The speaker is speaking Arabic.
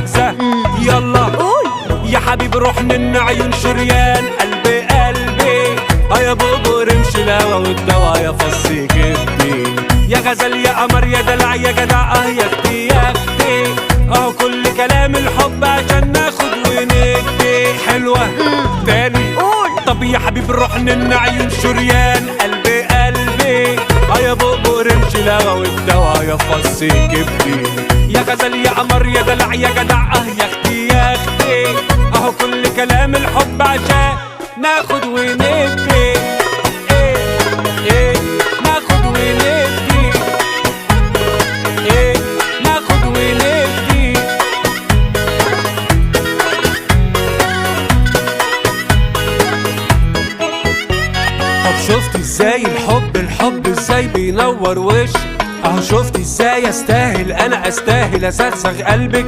جاهزة؟ يلا قول يا حبيبي روح من عيون شريان قلبي قلبي يا بوبو رمش الهوا والدوا يا فص كبدي يا غزل يا قمر يا دلع يا جدع يا اختي يا اختي اهو كل كلام الحب عشان ناخد وندي حلوة تاني قول طب يا حبيبي روح من عيون شريان قلبي قلبي يا بوبو رمش الهوا والدوا يا فص كبدي يا غزل يا قمر يا دلع يا جدع يا اختي يا اختي اهو كل كلام الحب عشان ناخد وندي ناخد وندي ناخد وندي طب شفت ازاي الحب ازاي بينور وش اهو شفت ازاي استاهل انا استاهل اسغسغ قلبك